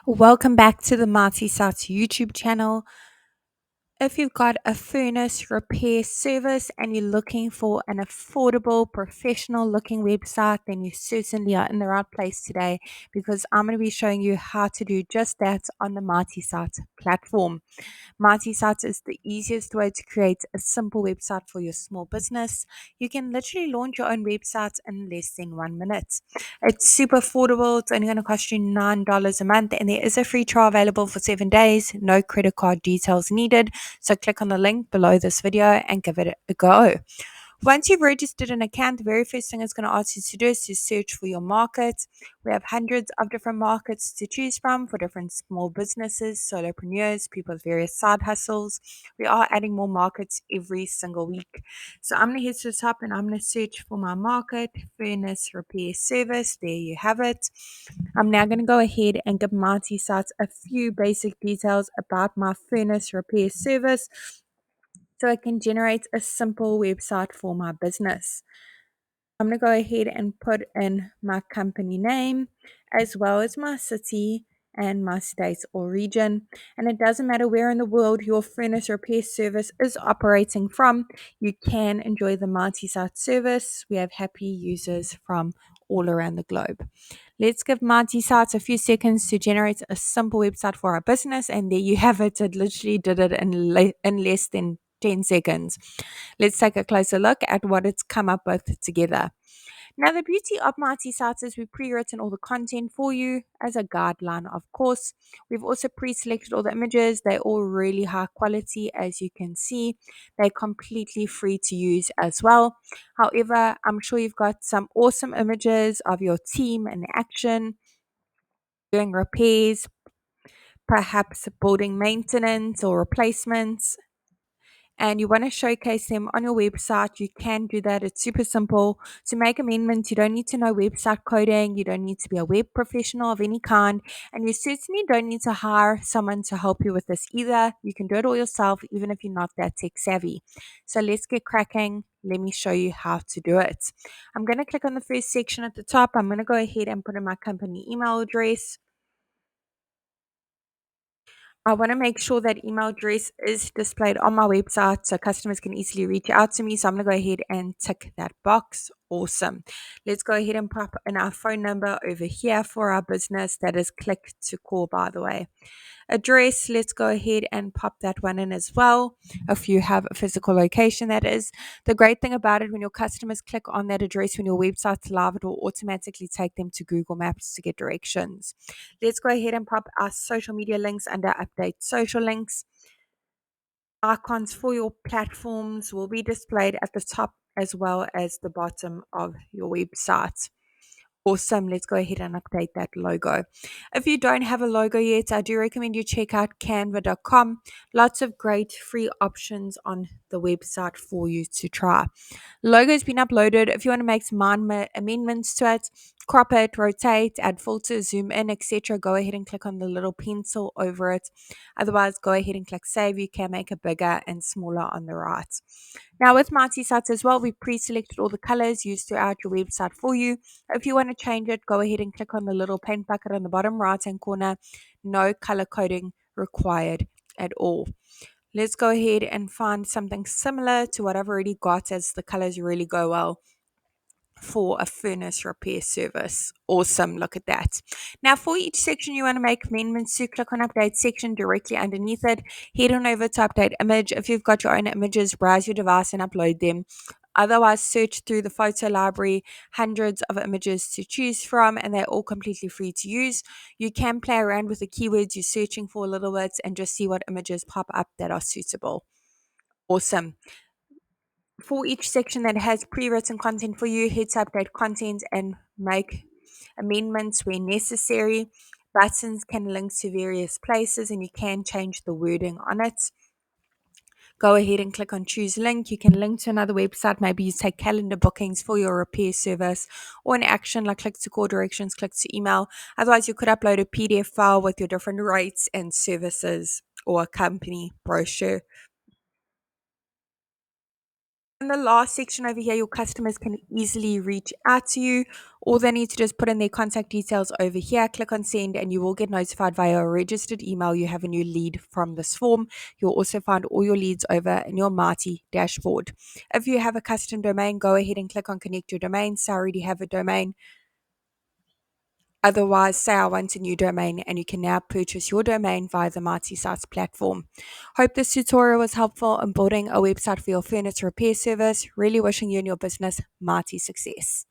Welcome back to the Marty Sats YouTube channel. If you've got a furnace repair service and you're looking for an affordable, professional looking website, then you certainly are in the right place today because I'm going to be showing you how to do just that on the Marty Sats platform. Mighty Sites is the easiest way to create a simple website for your small business. You can literally launch your own website in less than 1 minute. It's super affordable. It's only going to cost you $9 a month, and there is a free trial available for 7 days. No credit card details needed. So click on the link below this video and give it a go. Once you've registered an account, the very first thing it's going to ask you to do is to search for your market. We have hundreds of different markets to choose from for different small businesses, solopreneurs, people with various side hustles. We are adding more markets every single week. So I'm going to head to the top and I'm going to search for my market, furnace repair service. There you have it. I'm now going to go ahead and give Mighty Sites a few basic details about my furnace repair service so I can generate a simple website for my business. I'm going to go ahead and put in my company name as well as my city and my state or region. And it doesn't matter where in the world your furnace repair service is operating from, you can enjoy the multi-site service. We have happy users from all around the globe. Let's give Mighty Sites a few seconds to generate a simple website for our business, and there you have it. It literally did it in less than 10 seconds. Let's take a closer look at what it's come up with together. Now, the beauty of Mighty Sites is we've pre-written all the content for you as a guideline, of course. We've also pre-selected all the images. They're all really high quality, as you can see. They're completely free to use as well. However, I'm sure you've got some awesome images of your team in action, doing repairs, perhaps building maintenance or replacements, and you want to showcase them on your website, you can do that. It's super simple. To make amendments, you don't need to know website coding, you don't need to be a web professional of any kind, and you certainly don't need to hire someone to help you with this either. You can do it all yourself, even if you're not that tech savvy. So let's get cracking. Let me show you how to do it. I'm going to click on the first section at the top. I'm going to go ahead and put in my company email address. I want to make sure that email address is displayed on my website so customers can easily reach out to me. So I'm going to go ahead and tick that box. Awesome. Let's go ahead and pop in our phone number over here for our business. That is click to call, by the way. Address, let's go ahead and pop that one in as well. If you have a physical location, that is. The great thing about it, when your customers click on that address, when your website's live, it will automatically take them to Google Maps to get directions. Let's go ahead and pop our social media links under update social links. Icons for your platforms will be displayed at the top as well as the bottom of your website. Awesome. Let's go ahead and update that logo. If you don't have a logo yet, I do recommend you check out canva.com. Lots of great free options on the website for you to try. Logo's been uploaded. If you want to make some minor amendments to it, crop it, rotate, add filters, zoom in, etc., go ahead and click on the little pencil over it. Otherwise, go ahead and click save. You can make it bigger and smaller on the right. Now, with Mighty Sites as well, we've pre-selected all the colors used throughout your website for you. If you want to change it, go ahead and click on the little paint bucket on the bottom right-hand corner. No color coding required at all. Let's go ahead and find something similar to what I've already got, as the colors really go well for a furnace repair service. Awesome. Look at that. Now, for each section you want to make amendments to, click on update section directly underneath it. Head on over to update image. If you've got your own images, browse your device and upload them. Otherwise, search through the photo library, hundreds of images to choose from, and they're all completely free to use. You can play around with the keywords you're searching for a little bit and just see what images pop up that are suitable. Awesome. For each section that has pre-written content for you, hit update content and make amendments where necessary. Buttons can link to various places and you can change the wording on it. Go ahead and click on choose link. You can link to another website. Maybe you take calendar bookings for your repair service, or an action like click to call directions, click to email. Otherwise, you could upload a PDF file with your different rates and services, or a company brochure. In the last section over here, your customers can easily reach out to you. All they need to do is put in their contact details over here, click on send, and you will get notified via a registered email you have a new lead from this form. You'll also find all your leads over in your Marti dashboard. If you have a custom domain, go ahead and click on connect your domain. So I already have a domain. Otherwise, say I want a new domain, and you can now purchase your domain via the Marti Sites platform. Hope this tutorial was helpful in building a website for your furniture repair service. Really wishing you and your business Marti success.